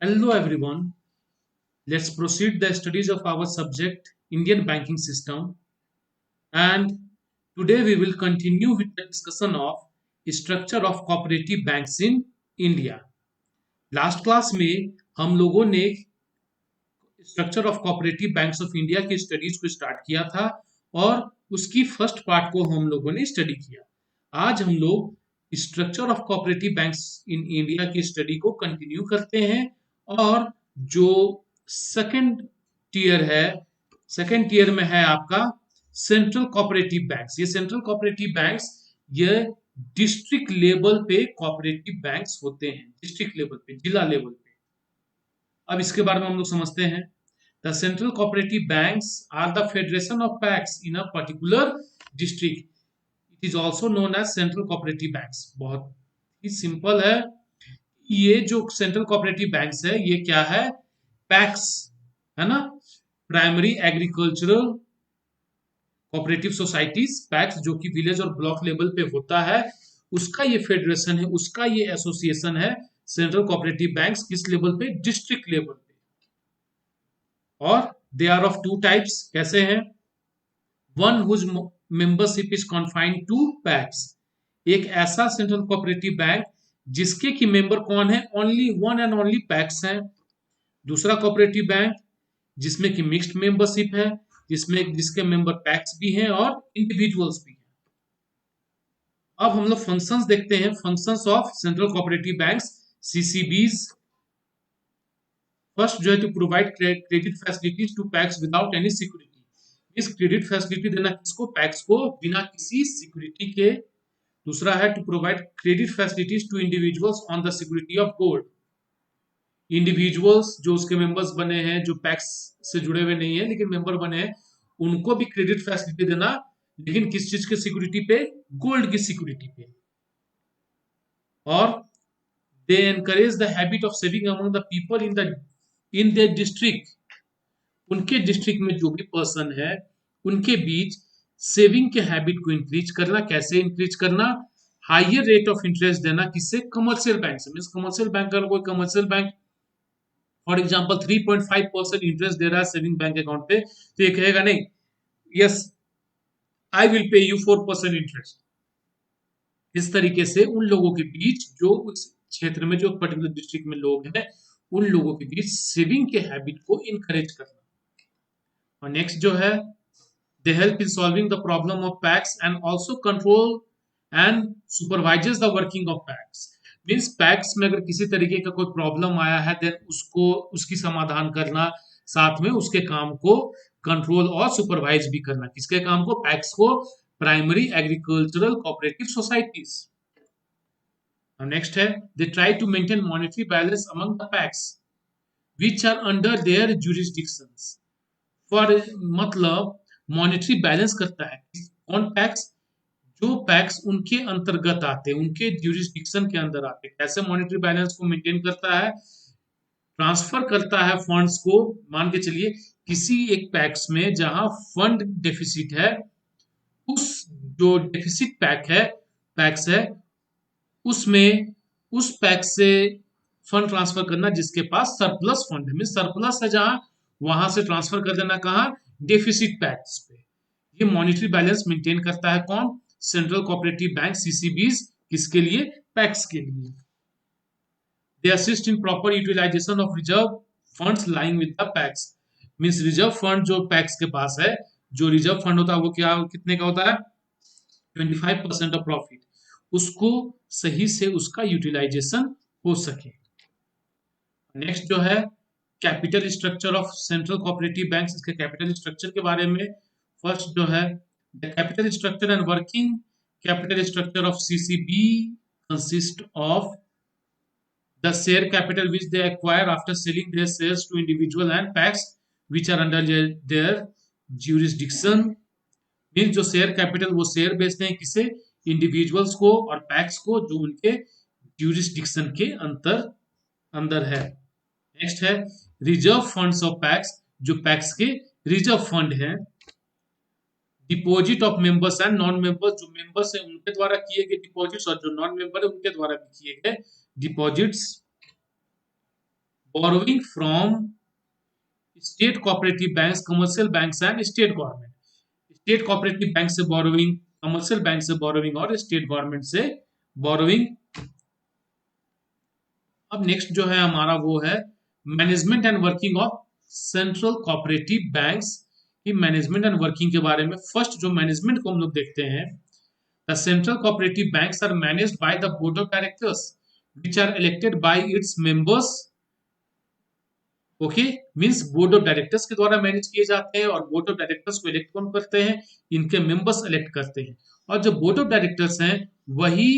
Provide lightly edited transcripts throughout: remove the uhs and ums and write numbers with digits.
Hello everyone. Let's proceed the studies of our subject Indian banking system, and today we will continue with the discussion of structure of cooperative banks in India. Last class में हम लोगों ने structure of cooperative banks of India की studies को start किया था और उसकी फर्स्ट पार्ट को हम लोगों ने स्टडी किया। आज हम लोग structure of cooperative banks in India की स्टडी को कंटिन्यू करते हैं और जो सेकंड टीयर है, सेकंड टीयर में है आपका सेंट्रल कोऑपरेटिव बैंक्स। ये सेंट्रल कोऑपरेटिव बैंक्स ये डिस्ट्रिक्ट लेवल पे कोऑपरेटिव बैंक्स होते हैं, डिस्ट्रिक्ट लेवल पे, जिला लेवल पे। अब इसके बारे में हम लोग समझते हैं। The central cooperative banks are the federation of banks in a particular district. It is also known as central cooperative banks. बहुत ही सिंपल है। ये जो सेंट्रल कोऑपरेटिव बैंक्स है ये क्या है? पैक्स है ना, primary agricultural cooperative societies, PACS, जो कि विलेज और ब्लॉक लेवल पे होता है, उसका ये फेडरेशन है, उसका ये एसोसिएशन है। सेंट्रल कोऑपरेटिव बैंक्स किस लेवल पे? डिस्ट्रिक्ट लेवल पे। और they are of two types. कैसे हैं? One whose membership is confined to PACS. एक ऐसा सेंट्रल कोऑपरेटिव बैंक जिसके की मेंबर कौन है? Only one and only PACS हैं। दूसरा कोऑपरेटिव बैंक जिसमें की मिक्स्ड मेंबरशिप है, जिसमें जिसके मेंबर पैक्स भी हैं और इंडिविजुअल्स भी हैं। अब हम लोग फंक्शंस देखते हैं, functions of central cooperative banks, CCBs. First जो है to provide credit facilities to PACS without any security. इस क्रेडिट फैसिलिटी देना किसको? पैक्स को, बिना किसी सिक्योरिटी के। दूसरा है to provide credit facilities to individuals on the security of gold. Individuals जो उसके मेंबर्स बने हैं, जो पैक्स से जुड़े हुए नहीं है लेकिन मेंबर बने हैं, उनको भी क्रेडिट फैसिलिटी देना, लेकिन किस चीज की सिक्योरिटी पे? गोल्ड की सिक्योरिटी पे। और they encourage the habit of saving among the people in their district. उनके डिस्ट्रिक्ट में जो भी पर्सन है उनके बीच सेविंग के हैबिट को इंक्रीज करना। कैसे इंक्रीज करना? हायर रेट ऑफ इंटरेस्ट देना। किससे? कमर्शियल बैंक से। मीन कमर्शियल बैंक, अगर कोई commercial bank for example 3.5% interest दे रहा है सेविंग बैंक अकाउंट पे, तो ये कहेगा नहीं, yes I will pay you 4% interest. इस तरीके से उन लोगों के बीच, जो उस क्षेत्र में, जो पर्टिकुलर डिस्ट्रिक्ट में लोग हैं, उन लोगों के बीच सेविंग के हैबिट को इनकरेज करना। और नेक्स्ट जो है, they help in solving the problem of packs and also control and supervises the working of PACS. Means PACS में अगर किसी तरीके का कोई प्रॉब्लम आया है, देन उसको, उसकी समाधान करना, साथ में उसके काम को कंट्रोल और सुपरवाइज भी करना। किसके काम को? पैक्स को, primary agricultural cooperative societies. Next है, they try to maintain monetary balance among the PACS which are under their jurisdictions. For मतलब मॉनेटरी बैलेंस करता है कौन? पैक्स। जो पैक्स उनके अंतर्गत आते हैं, उनके ज्यूरिस्डिक्शन के अंदर आते हैं। कैसे मॉनेटरी बैलेंस को मेंटेन करता है? ट्रांसफर करता है फंड्स को। मान के चलिए किसी एक पैक्स में जहां फंड डेफिसिट है, उस जो डेफिसिट पैक्स है, उसमें उस पैक्स से फंड ट्रांसफर करना जिसके पास सरप्लस फंड है। मीन सरप्लस है जहां, वहां से ट्रांसफर कर देना कहां? डेफिसिट पैक्स पे। ये मॉनेटरी बैलेंस मेंटेन करता है कौन? Central cooperative bank, CCBs. किसके लिए? पैक्स के लिए। They assist in proper utilisation of reserve funds lying with the PACS. Means reserve fund जो पैक्स के पास है, जो रिजर्व फंड होता है वो क्या, कितने का होता है? 25% ऑफ प्रॉफिट। उसको सही से उसका यूटिलाइजेशन हो सके। नेक्स्ट जो है, capital structure of central cooperative banks. इसके कैपिटल स्ट्रक्चर के बारे में फर्स्ट जो है, the capital structure and working capital structure of CCB consist of the share capital which they acquire after selling their shares to individual and PACS which are under their jurisdiction. Mean जो share capital, वो share बेचते हैं किसे? Individuals को और PACS को, जो उनके ज्यूरिसडिक्शन के अंदर है। नेक्स्ट है, रिजर्व फंड्स ऑफ पैक्स। जो पैक्स के रिजर्व फंड है। Deposit of members and non members. जो मेंबर्स है उनके द्वारा किए गए डिपॉजिट्स, और जो नॉन मेंबर है उनके द्वारा भी किए गए deposits. Borrowing from state cooperative banks, commercial banks and state government. State cooperative bank से बोरोइंग, कमर्शियल बैंक से बोरोइंग और स्टेट गवर्नमेंट से बोरोइंग। अब नेक्स्ट जो है हमारा वो है management and working of central cooperative banks की मैनेजमेंट एंड वर्किंग के बारे में। फर्स्ट जो मैनेजमेंट को हम लोग देखते हैं, the central cooperative banks are managed by the board of directors which are elected by its members. Okay, means board of directors के द्वारा मैनेज किए जाते हैं और बोर्ड ऑफ डायरेक्टर्स को इलेक्ट कौन करते हैं, इनके मेंबर्स इलेक्ट करते हैं। और जो बोर्ड ऑफ डायरेक्टर्स हैं वही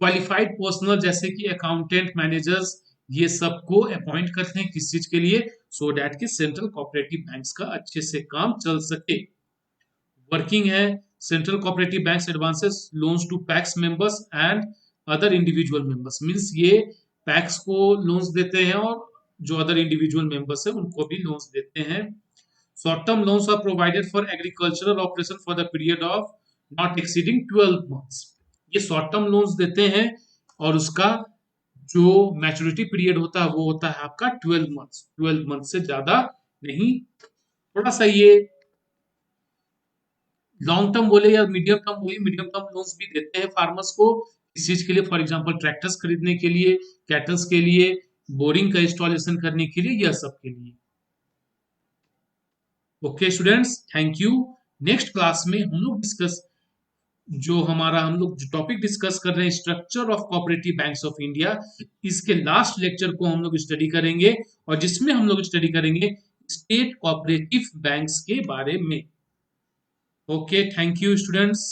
क्वालिफाइड पर्सनल जैसे कि अकाउंटेंट, मैनेजर्स, ये सबको अपॉइंट करते हैं किस चीज के लिए, सो दैट कि सेंट्रल कोऑपरेटिव बैंक्स का अच्छे से काम चल सके। वर्किंग है, central cooperative banks advances loans to PACS members and other individual members. Means ये पैक्स को लोन्स देते हैं और जो अदर इंडिविजुअल मेंबर्स है उनको भी लोन्स देते हैं। Short term loans are provided for agricultural operation for the period of not exceeding 12 months. ये शॉर्ट टर्म लोन्स देते हैं और उसका जो मैच्योरिटी पीरियड होता है वो होता है आपका 12 मंथ्स। 12 मंथ से ज्यादा नहीं। थोड़ा सा ये लॉन्ग टर्म बोले या मीडियम टर्म बोले, मीडियम टर्म लोन्स भी देते हैं फार्मर्स को इस चीज के लिए, फॉर एग्जांपल ट्रैक्टर्स खरीदने के लिए, कैटल्स के लिए, बोरिंग का इंस्टॉलेशन करने के लिए, यह सब के लिए। Okay students, thank you. Next class में हम लोग डिस्कस जो हमारा हम लोग जो टॉपिक डिस्कस कर रहे हैं structure of cooperative banks of India, इसके लास्ट लेक्चर को हम लोग स्टडी करेंगे और जिसमें हम लोग स्टडी करेंगे स्टेट कोऑपरेटिव बैंक्स के बारे में। Okay, thank you students.